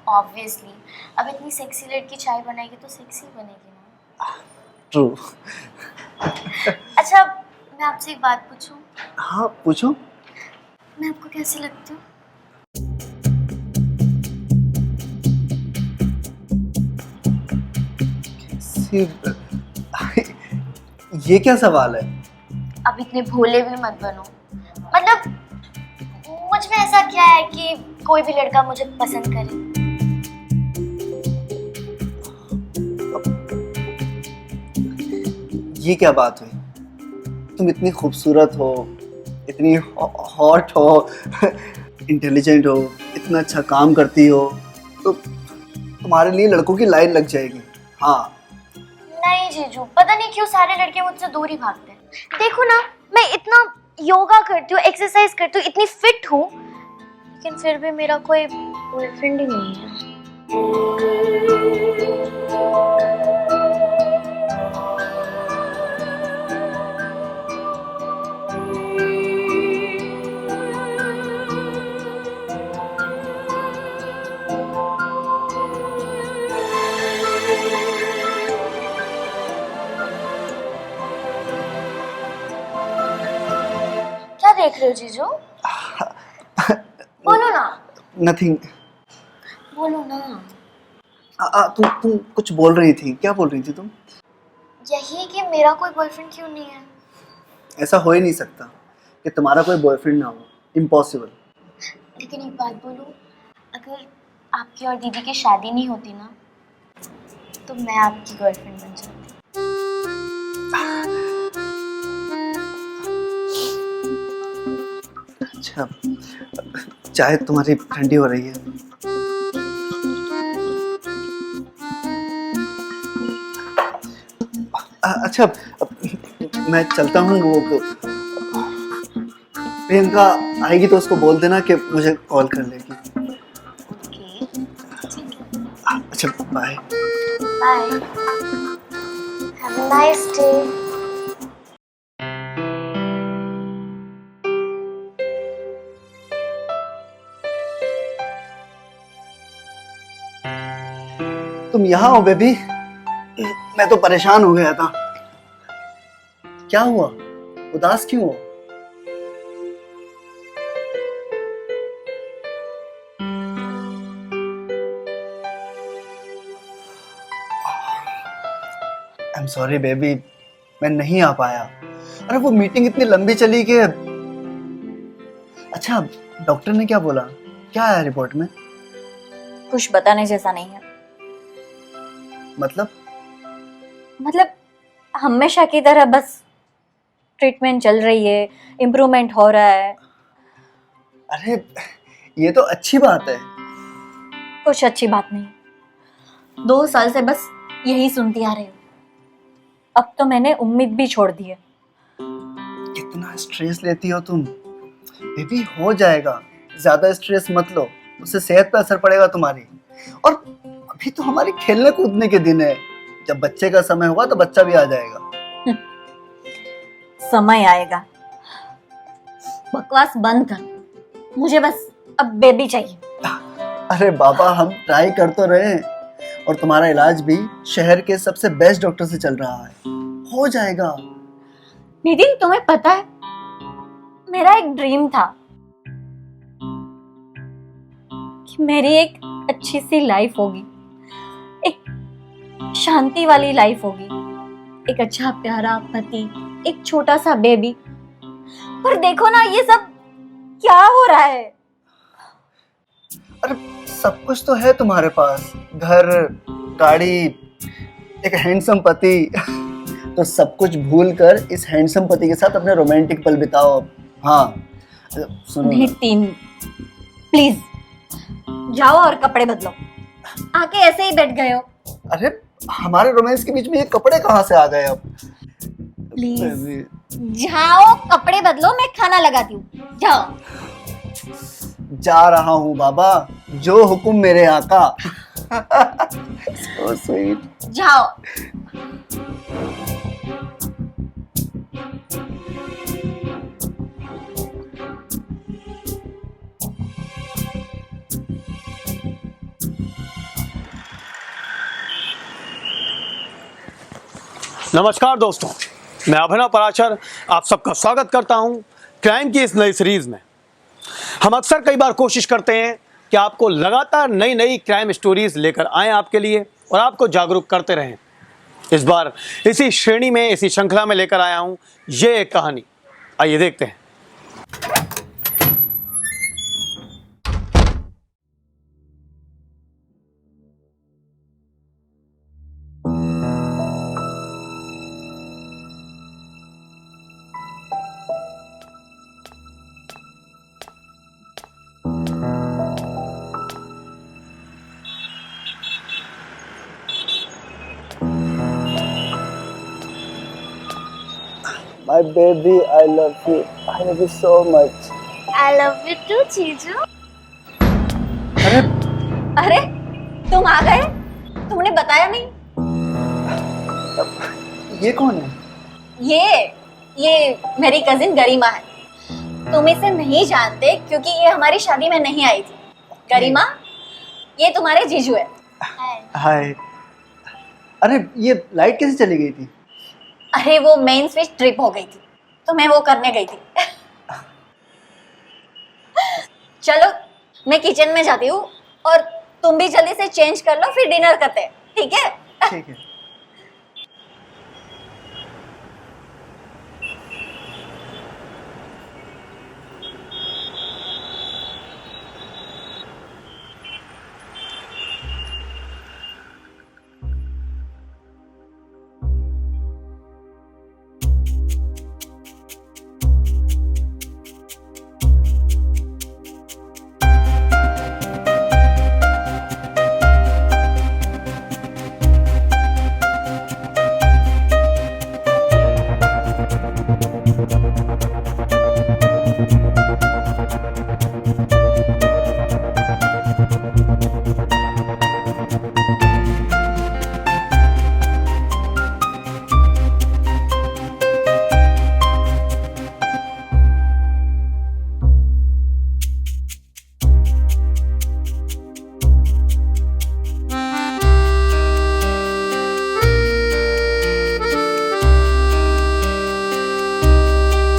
Obviously, अब इतनी sexy लड़की चाय बनाएगी तो सेक्सी बनेगी ना। ट्रू। अच्छा, मैं आपसे एक बात पूछूं? हाँ पूछो। मैं आपको कैसी लगती हूँ? ये क्या सवाल है? अब इतने भोले भी मत बनो। मतलब मुझ में ऐसा क्या है कि कोई भी लड़का मुझे पसंद करे? ये क्या बात हुई? तुम इतनी खूबसूरत हो, इतनी हॉट हो, इंटेलिजेंट हो, इतना अच्छा काम करती हो, तो तुम्हारे लिए लड़कों की लाइन लग जाएगी। हाँ। नहीं जीजू, पता नहीं क्यों सारे लड़के मुझसे दूर ही भागते हैं। देखो ना, मैं इतना योगा करती हूँ, एक्सरसाइज करती हूँ, इतनी फिट हूँ, लेकिन फिर भी मेरा कोई बॉयफ्रेंड ही नहीं है। क्या देख रहे हो जीजू? बोलो ना। नथिंग। बोलो ना। तुम कुछ बोल रही थी, क्या बोल रही थी तुम? यही कि मेरा कोई बॉयफ्रेंड क्यों नहीं है। ऐसा हो ही नहीं सकता कि तुम्हारा कोई बॉयफ्रेंड ना हो, इम्पॉसिबल। लेकिन एक बात बोलूं, अगर आपकी और दीदी की शादी नहीं होती ना, तो मैं आपकी गर्लफ्रेंड बन जाती। अच्छा, चाय तुम्हारी ठंडी हो रही है। अच्छा, मैं चलता हूँ। वो प्रियंका आएगी तो उसको बोल देना कि मुझे कॉल कर लेगी। ओके, ठीक है। अच्छा, bye. Bye. Have a nice day. तुम यहाँ हो बेबी? मैं तो परेशान हो गया था। क्या हुआ? उदास क्यों हो? आई एम सॉरी बेबी, मैं नहीं आ पाया। अरे वो मीटिंग इतनी लंबी चली कि। अच्छा, डॉक्टर ने क्या बोला? क्या आया रिपोर्ट में? कुछ बताने जैसा नहीं है। मतलब हमेशा की तरह बस ट्रीटमेंट चल रही है, इम्प्रूवमेंट हो रहा है। अरे ये तो अच्छी बात है। कुछ अच्छी बात नहीं। 2 साल से बस यही सुनती आ रही हूँ। अब तो मैंने उम्मीद भी छोड़ दी है। कितना स्ट्रेस लेती हो तुम? बेबी हो जाएगा, ज्यादा स्ट्रेस मत लो, उससे सेहत पर असर पड़ेगा तुम्हारी। और अभी तो हमारे खेलने कूदने के दिन है, जब बच्चे का समय होगा तो बच्चा भी आ जाएगा। समय आएगा। बकवास बंद कर, मुझे बस अब बेबी चाहिए। अरे बाबा, हम ट्राई कर तो रहे हैं, और तुम्हारा इलाज भी शहर के सबसे बेस्ट डॉक्टर से चल रहा है, हो जाएगा। नितिन, तुम्हें पता है, मेरा एक ड्रीम था कि मेरी एक अच्छी सी लाइफ होगी, एक शांति वाली लाइफ होगी, एक अच्छा प्यारा पति, एक छोटा सा बेबी। पर देखो ना, ये सब क्या हो रहा है। अरे सब कुछ तो है तुम्हारे पास, घर, गाड़ी, एक हैंडसम पति। तो सब कुछ भूल कर इस हैंडसम पति के साथ अपने रोमांटिक पल बिताओ। हाँ सुनो ना। नितिन प्लीज जाओ और कपड़े बदलो, आके ऐसे ही बैठ गए हो। अरे हमारे रोमांस के बीच में ये कपड़े कहाँ से आ गए अब? प्लीज जाओ, कपड़े बदलो, मैं खाना लगाती हूँ। जाओ। जा रहा हूँ बाबा, जो हुक्म मेरे आका। So sweet. जाओ। नमस्कार दोस्तों, मैं अभिनव पराशर आप सबका स्वागत करता हूं क्राइम की इस नई सीरीज में। हम अक्सर कई बार कोशिश करते हैं कि आपको लगातार नई नई क्राइम स्टोरीज लेकर आएं आपके लिए और आपको जागरूक करते रहें। इस बार इसी श्रेणी में, इसी श्रृंखला में लेकर आया हूं ये एक कहानी। आइए देखते हैं। My baby, I love you. I love you so much. I love you too, जीजू। अरे अरे तुम आ गए, तुमने बताया नहीं। ये कौन है? ये मेरी कजिन गरिमा है। तुम इसे नहीं जानते क्योंकि ये हमारी शादी में नहीं आई थी। गरिमा, ये तुम्हारे जीजू है। हाय। अरे ये लाइट कैसे चली गई थी? अरे वो मेन स्विच ट्रिप हो गई थी तो मैं वो करने गई थी। चलो मैं किचन में जाती हूँ और तुम भी जल्दी से चेंज कर लो, फिर डिनर करते हैं, ठीक है? ठीक है।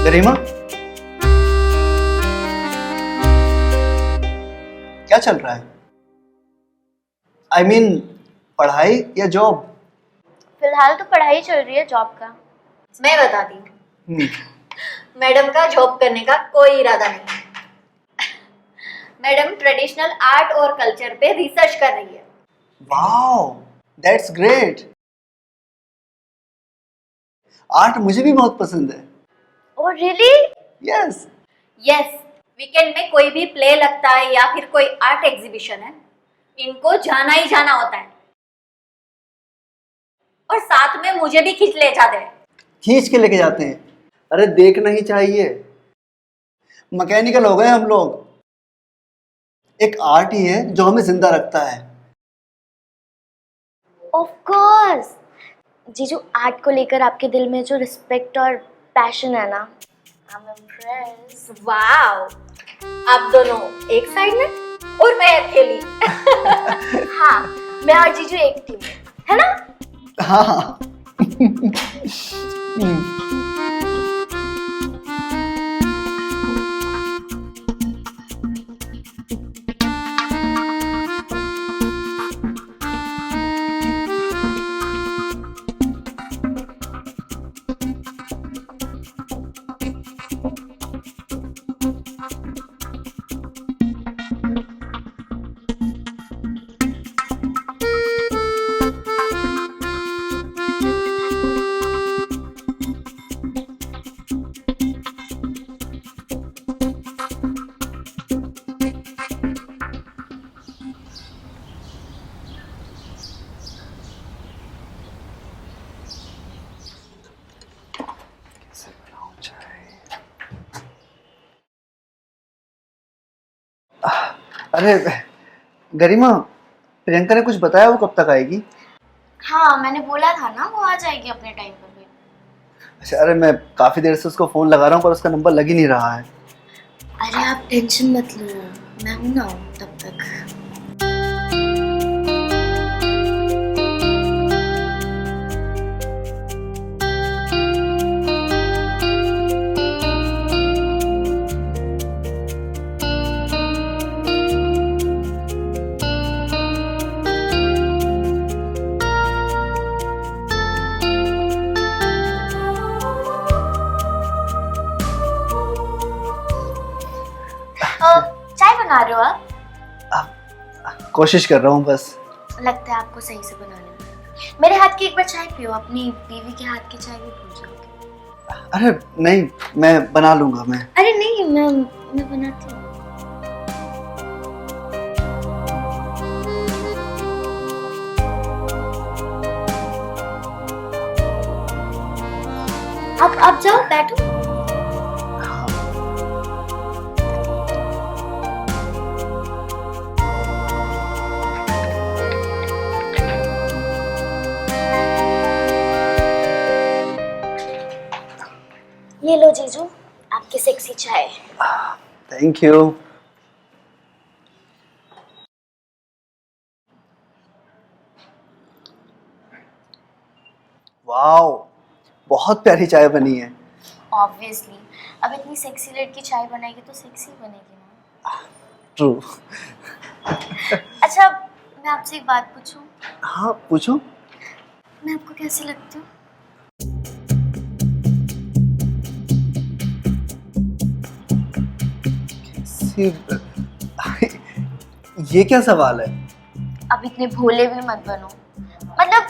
गरिमा, क्या चल रहा है? I mean, पढ़ाई या जॉब? फिलहाल तो पढ़ाई चल रही है, जॉब का मैं बताती हूँ। मैडम का जॉब करने का कोई इरादा नहीं। मैडम ट्रेडिशनल आर्ट और कल्चर पे रिसर्च कर रही है। Wow, that's great. आर्ट मुझे भी बहुत पसंद है। Oh really? Yes. Yes, weekend में कोई भी प्ले लगता है या फिर कोई आर्ट एग्जीबिशन है, इनको जाना ही जाना होता है और साथ में मुझे भी खींच ले जाते हैं। खींच के लेके जाते हैं? अरे देखना ही चाहिए। मैकेनिकल हो गए हम लोग। एक आर्ट ही है जो हमें जिंदा रखता है। ऑफ कोर्स जीजू, आर्ट को लेकर आपके दिल में जो रिस्पेक्ट और पैशन है ना, आई एम इम्प्रेस्ड। वाओ, आप दोनों एक साइड में और मैं अकेली। हाँ, मैं और जीजू एक टीम में, है ना? हाँ। अरे गरिमा, प्रियंका ने कुछ बताया वो कब तक आएगी? हाँ, मैंने बोला था ना वो आ जाएगी अपने टाइम पर भी। अच्छा, अरे मैं काफी देर से उसको फोन लगा रहा हूँ पर उसका नंबर लग ही नहीं रहा है। अरे आप टेंशन मत लो, मैं हूं ना तब तक। कोशिश कर रहा हूँ बस। लगता है आपको सही से बनाने में। मेरे हाथ की एक बार चाय पियो, अपनी बीवी के हाथ की चाय भी भूल जाओगे। अरे नहीं, मैं बना लूंगा मैं। अरे नहीं, मैं बनाती हूँ। आप जाओ, बैठो। हाँ। ये लो जीजू, आपकी सेक्सी चाय। Thank you. वाओ, बहुत प्यारी चाय बनी है। ऑब्वियसली, अब इतनी सेक्सी लड़की चाय बनाएगी तो सेक्सी बनेगी ना। ट्रू। अच्छा, मैं आपसे एक बात पूछूं? हाँ पूछो। मैं आपको कैसी लगती हूँ? ये क्या सवाल है? अब इतने भोले भी मत बनो। मतलब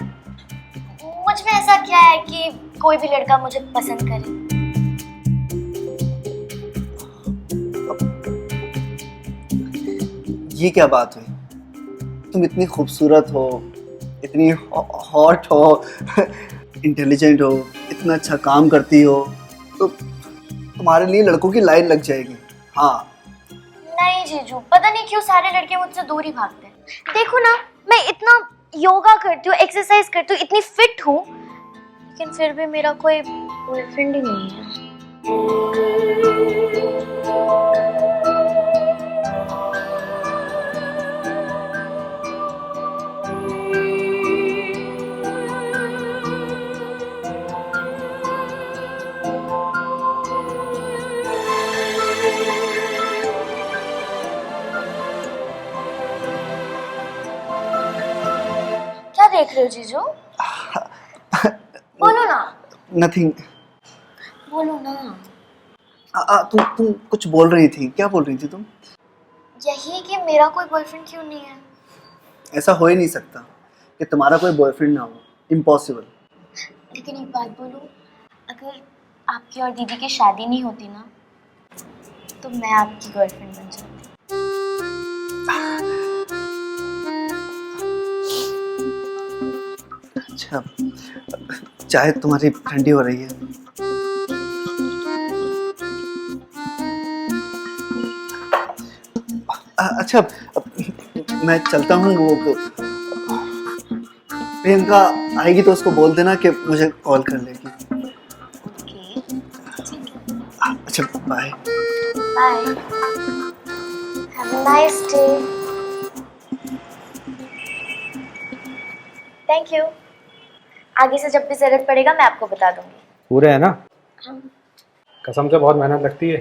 मुझ में ऐसा क्या है कि कोई भी लड़का मुझे पसंद करे? ये क्या बात हुई? तुम इतनी खूबसूरत हो, इतनी हॉट हो, इंटेलिजेंट हो, इतना अच्छा काम करती हो, तो तुम्हारे लिए लड़कों की लाइन लग जाएगी। हाँ। नहीं जीजू, पता नहीं क्यों सारे लड़के मुझसे दूर ही भागते हैं। देखो ना, मैं इतना योगा करती हूँ, एक्सरसाइज करती हूँ, इतनी फिट हूँ, लेकिन फिर भी मेरा कोई बॉयफ्रेंड ही नहीं है। क्या देख रहे हो जीजू? बोलो ना, नथिंग। बोलो ना। तुम कुछ बोल रही थी, क्या बोल रही थी तुम? यही कि मेरा कोई बॉयफ्रेंड क्यों नहीं है। ऐसा हो ही नहीं सकता कि तुम्हारा कोई बॉयफ्रेंड ना हो, इम्पॉसिबल। लेकिन एक बात बोलूं, अगर आपकी और दीदी की शादी नहीं होती ना, तो मैं आपकी गर्लफ्रेंड बन जाती। अच्छा, चाय तुम्हारी ठंडी हो रही है। अच्छा, मैं चलता हूँ। वो प्रियंका आएगी तो उसको बोल देना कि मुझे कॉल कर लेगी। ओके, ठीक है। अच्छा, bye. Bye, have a nice day. Thank you. आगे से जब भी जरूरत पड़ेगा मैं आपको बता दूंगी। पूरे है ना? हाँ। कसम से बहुत मेहनत लगती है।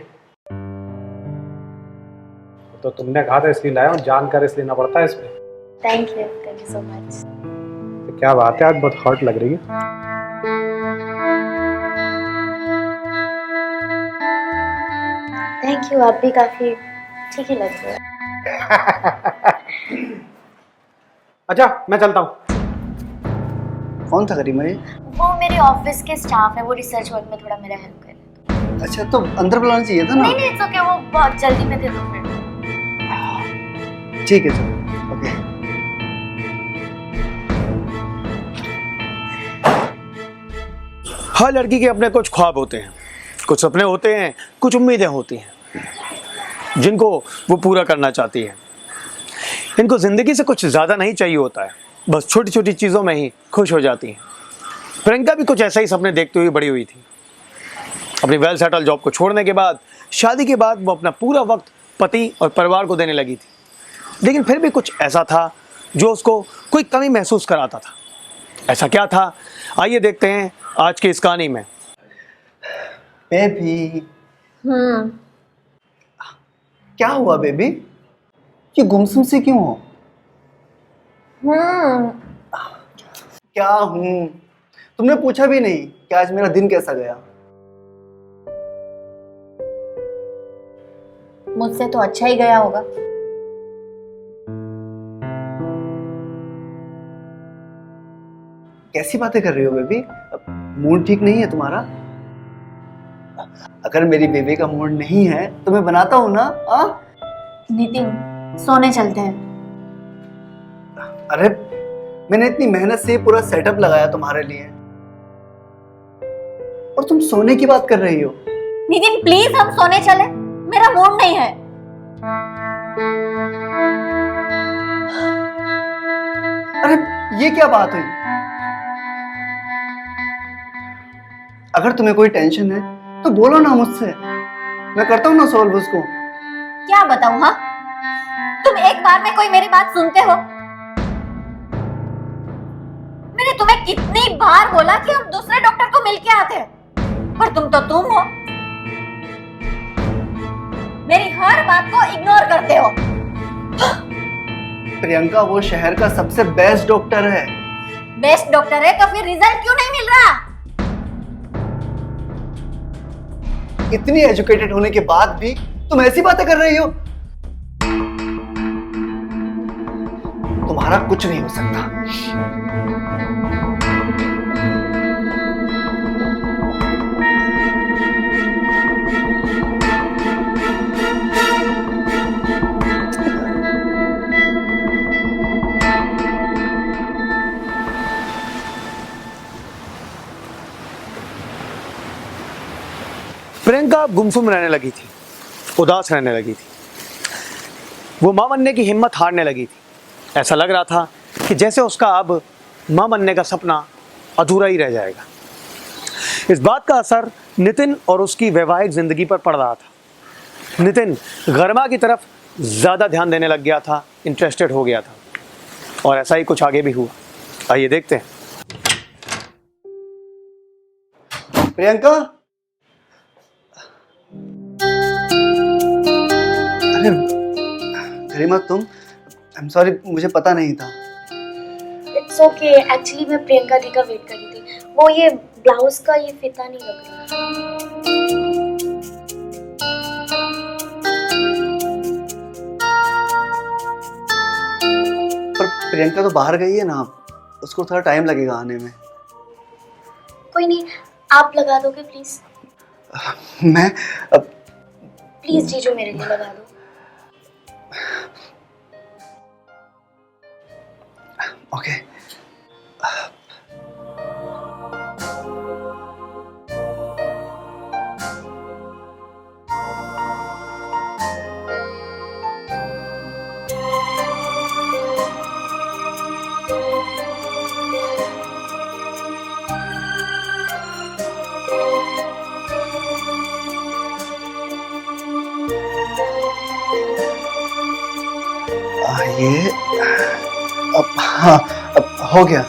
तो तुमने कहा था इसलिए लाया हूँ, जानकर इसलिए लेना पड़ता है इस पे। Thank you so much. तो क्या बात है, आज बहुत हॉट लग रही है। थैंक यू, आप भी काफी ठीक ही लग रहे हो। अच्छा, मैं चलता हूँ। कौन था करीमा ये? वो मेरे ऑफिस के स्टाफ है, वो रिसर्च वर्क में थोड़ा मेरा हेल्प कर रहे हैं। अच्छा, तो अंदर बुलाना चाहिए था ना। नहीं नहीं, इट्स ओके, वो बहुत जल्दी में थे तो फिर। ठीक है, चलो। ओके। हर लड़की के अपने कुछ ख्वाब होते हैं, कुछ सपने होते हैं, कुछ उम्मीदें होती हैं जिनको वो पूरा करना चाहती है। इनको ज़िंदगी से कुछ ज़्यादा नहीं चाहिए होता है, बस छोटी छोटी चीज़ों में ही खुश हो जाती हैं। प्रियंका भी कुछ ऐसा ही सपने देखते हुए बड़ी हुई थी। अपनी वेल सेटल जॉब को छोड़ने के बाद, शादी के बाद वो अपना पूरा वक्त पति और परिवार को देने लगी थी, लेकिन फिर भी कुछ ऐसा था जो उसको कोई कमी महसूस कराता था। ऐसा क्या था, आइए देखते हैं आज की इस कहानी में। बेबी। क्या हुआ बेबी? ये गुमसुम सी क्यों हो? क्या हूँ? तुमने पूछा भी नहीं कि आज मेरा दिन कैसा गया। मुझसे तो अच्छा ही गया होगा। कैसी बातें कर रही हो बेबी? मूड ठीक नहीं है तुम्हारा? अगर मेरी बेबी का मूड नहीं है तो मैं बनाता हूँ ना। नितिन, सोने चलते हैं। अरे मैंने इतनी मेहनत से पूरा सेटअप लगाया तुम्हारे लिए, और तुम सोने की बात कर रही हो। नितिन प्लीज हम सोने चले, मेरा मूड नहीं है। अरे ये क्या बात हुई? अगर तुम्हें कोई टेंशन है तो बोलो ना मुझसे, मैं करता हूँ ना सॉल्व उसको। क्या बताऊं? हाँ, तुम एक बार में कोई मेरी बात सुनते हो? मैंने तुम्हें कितनी बार बोला कि हम दूसरे डॉक्टर को मिलके आते हैं, पर तुम तो तुम हो, मेरी हर बात को इग्नोर करते हो। प्रियंका वो शहर का सबसे बेस्ट डॉक्टर है। बेस्ट डॉक्टर है तो फिर रिजल्ट क्यों नहीं मिल रहा? इतनी एजुकेटेड होने के बाद भी तुम ऐसी बातें कर रही हो। तुम्हारा कुछ नहीं हो सकता। प्रियंका अब गुमसुम रहने लगी थी, उदास रहने लगी थी। वो मां बनने की हिम्मत हारने लगी थी। ऐसा लग रहा था कि जैसे उसका अब मां बनने का सपना अधूरा ही रह जाएगा। इस बात का असर नितिन और उसकी वैवाहिक जिंदगी पर पड़ रहा था। नितिन गरिमा की तरफ ज़्यादा ध्यान देने लग गया था, इंटरेस्टेड हो गया था, और ऐसा ही कुछ आगे भी हुआ। आइए देखते हैं। प्रियंका, अरे गरिमा तुम, आई एम सॉरी, मुझे पता नहीं था। इट्स ओके, एक्चुअली मैं प्रियंका दी का वेट कर रही थी। वो ये ब्लाउज का ये फिता नहीं लग रहा। पर प्रियंका तो बाहर गई है ना, उसको थोड़ा टाइम लगेगा आने में। कोई नहीं, आप लगा दोगे प्लीज? मैं प्लीज जीजू मेरे लिए लगा दो। ओके। ये अब, हाँ, अब हो गया।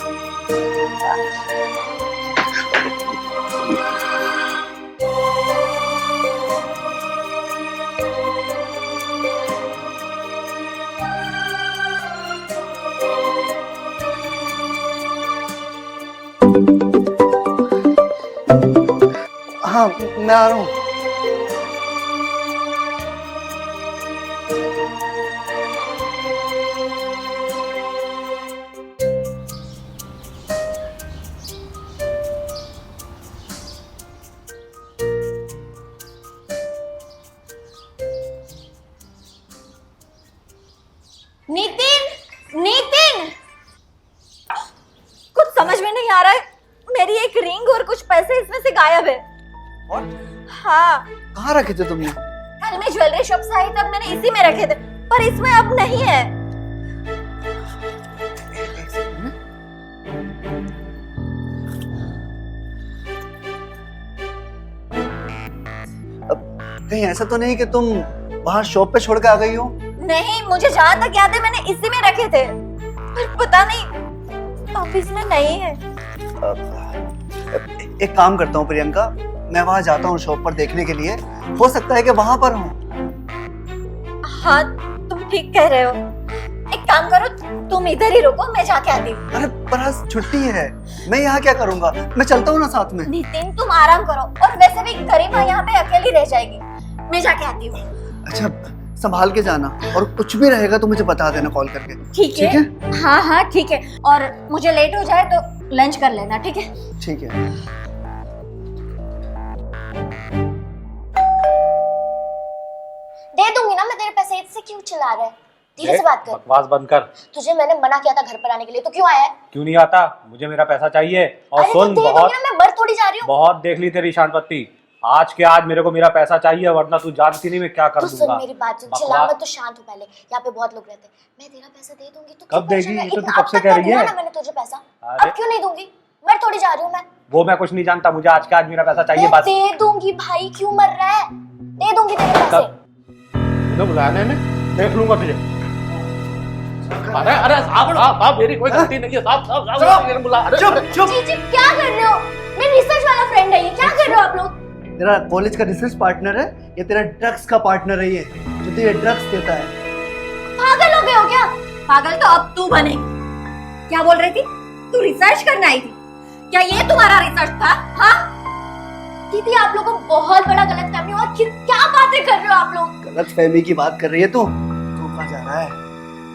हाँ, मैं आ रहा हूँ। नितिन, नितिन, कुछ समझ में नहीं आ रहा है। मेरी एक रिंग और कुछ पैसे इसमें से गायब है। और हाँ, कहाँ रखे थे तुमने? कल मैं ज्वेलरी शॉप से आई तब मैंने इसी में रखे थे, पर इसमें अब नहीं है। कहीं ऐसा तो नहीं कि तुम बाहर शॉप पे छोड़ के आ गई हो? नहीं, मुझे जहाँ तक याद है मैंने इसी में रखे थे, पर पता नहीं ऑफिस में नहीं है। एक काम करता हूँ प्रियंका, मैं वहां जाता हूँ शॉप पर देखने के लिए, हो सकता है कि वहां पर हूँ। हाँ, तुम ठीक कह रहे हो। एक काम करो, तुम इधर ही रुको, मैं जाके आती हूँ। अरे पर आज छुट्टी है, मैं यहाँ क्या करूँगा? मैं चलता हूँ ना साथ में। नितिन तुम आराम करो, और वैसे भी गरिमा यहाँ पे अकेली रह जाएगी, मैं जाके आती हूँ। अच्छा, संभाल के जाना, और कुछ भी रहेगा तो मुझे बता देना कॉल करके। ठीक है? हाँ हाँ ठीक है, और मुझे लेट हो जाए तो लंच कर लेना, ठीक है? ठीक है। दे दूंगी ना मैं तेरे पैसे, इससे क्यों चिल्ला रहा है? धीरे से बात कर। बकवास बंद कर। तुझे मैंने मना किया था घर पर आने के लिए, तो क्यों आया है? क्यों नहीं आता? मुझे मेरा पैसा चाहिए। और अरे सुन, तो दे बहुत दूंगी ना, मैं मर थोड़ी जा रही हूँ। बहुत देख ली तेरी शान पत्ती। आज के आज मेरे को मेरा पैसा चाहिए, वरना तू जानती नहीं मैं क्या कर तू दूंगा। सुन मेरी बात, सुन, चिल्ला मत, तो शांत हो पहले। यहाँ पे बहुत लोग रहते हैं। मैं तेरा पैसा दे दूंगी तो कब देगी? ये तो तू कब से कह रही है। मैंने तुझे पैसा, अरे। अब क्यों नहीं दूंगी? मर थोड़ी जा रही हूँ मैं। वो मैं कुछ नहीं जानता, मुझे आज के आज मेरा पैसा चाहिए मैं बस। दे दूंगी भाई, क्यों मर रहा है? दे दूंगी तेरे पैसे। तो बुलाया मैंने, देख लूंगा तुझे। अरे अरे साहब साहब साहब, मेरी कोई गलती नहीं है साहब साहब साहब, मेरे बुला। अरे चुप। जी जी, क्या कर रहे हो? मैं रिसर्च वाला फ्रेंड है ये, क्या कर रहे हो आप लोग? तेरा कॉलेज का रिसर्च पार्टनर है या तेरा ड्रग्स का पार्टनर है ये, जो तुझे ड्रग्स देता है? पागल हो गए हो क्या? पागल तो अब तू बने। क्या बोल रही थी? तू रिसर्च करने आई थी? क्या ये तुम्हारा रिसर्च था? हाँ दीदी, आप लोगों को बहुत बड़ा गलत फहमी और क्या बातें कर रहे हो आप लोग? गलत फहमी की बात कर रही है तू कहाँ जा रहा है?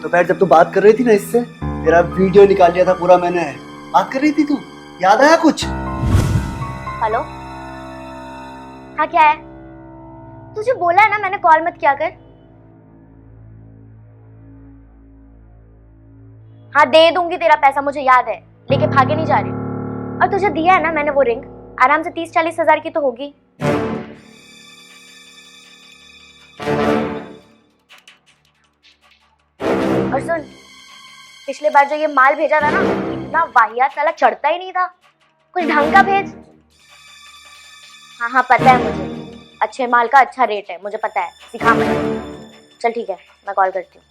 दोपहर जब तू बात कर रही थी ना इससे, तेरा वीडियो निकाल लिया था पूरा मैंने। बात कर रही थी तू, याद आया कुछ? हेलो, हाँ क्या है? तुझे बोला है ना मैंने कॉल मत किया कर। हाँ दे दूंगी तेरा पैसा, मुझे याद है, लेके भागे नहीं जा रही। और तुझे दिया है ना मैंने वो रिंग, आराम से 30-40 हजार की तो होगी। और सुन, पिछले बार जो ये माल भेजा था ना, इतना वाहियात, साला चढ़ता ही नहीं था। कुछ ढंग का भेज। हाँ हाँ पता है मुझे, अच्छे माल का अच्छा रेट है, मुझे पता है, सिखा मत। चल ठीक है, मैं कॉल करती हूँ।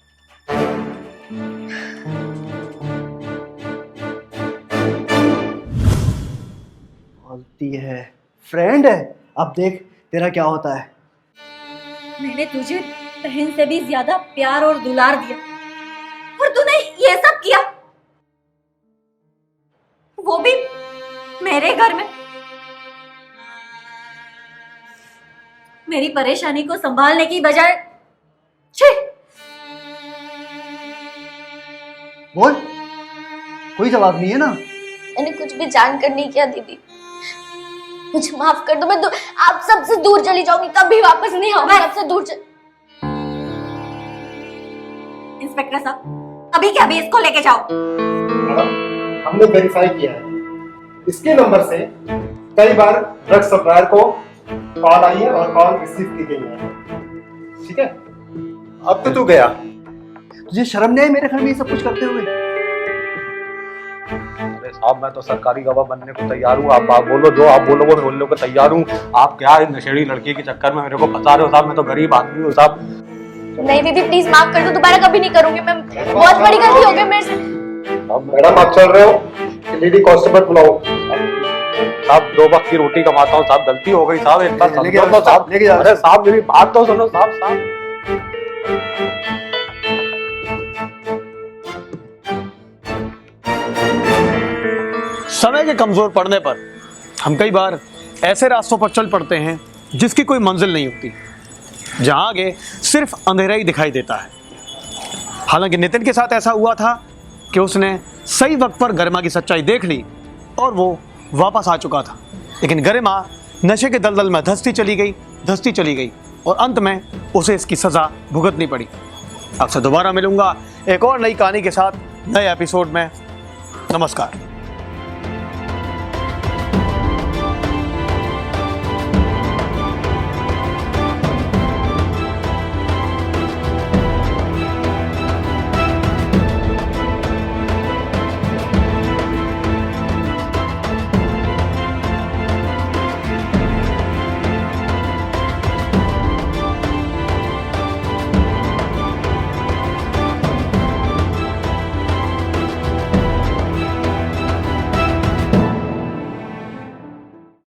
बोलती है फ्रेंड है, अब देख तेरा क्या होता है। मैंने तुझे बहन से भी ज्यादा प्यार और दुलार दिया, और तूने ये सब किया, वो भी मेरे घर में। मेरी परेशानी को संभालने की बजाय छी। बोल, कोई जवाब नहीं है ना? मैंने कुछ भी जानकर नहीं किया दीदी, मुझे माफ कर दो। मैं आप सबसे दूर चली जाऊंगी, कभी वापस नहीं आऊंगी सबसे दूर इंस्पेक्टर साहब, अभी के अभी इसको लेके जाओ। मैडम, हमने वेरीफाई किया है, इसके नंबर से कई बार ड्रग सप्लायर को कॉल आई है और कॉल रिसीव की गई है। ठीक है, अब तो तू गया। तुझे शर्म नहीं आई मेरे घर में ये सब कुछ करते हुए? अरे साहब, मैं तो सरकारी गवाह बनने को तैयार हूँ। आप बोलो, जो आप बोलोगे मैं बोलने को तैयार हूँ। आप क्या इस नशेड़ी लड़की के चक्कर में मेरे को फंसा रहे हो साहब? मैं तो गरीब आदमी हूँ साहब। नहीं दीदी प्लीज माफ कर दो, दोबारा कभी नहीं करूंगी मैं, बहुत बड़ी गलती हो गई मेरे से। मैडम, आप चल रहे हो? लेडी कांस्टेबल बुलाओ। साहब 2 वक्त की रोटी कमाता हूँ साहब, गलती हो गई साहब, एक बार लेके समझो तो साहब। लेके जाओ। अरे साहब मेरी बात तो सुनो साहब। समय के कमजोर पड़ने पर हम कई बार ऐसे रास्तों पर चल पड़ते हैं जिसकी कोई मंजिल नहीं होती, जहां आगे सिर्फ अंधेरा ही दिखाई देता है। हालांकि नितिन के साथ ऐसा हुआ था कि उसने सही वक्त पर गरिमा की सच्चाई देख ली और वो वापस आ चुका था, लेकिन गरिमा नशे के दलदल में धंसती चली गई और अंत में उसे इसकी सजा भुगतनी पड़ी। आपसे दोबारा मिलूंगा एक और नई कहानी के साथ नए एपिसोड में। नमस्कार।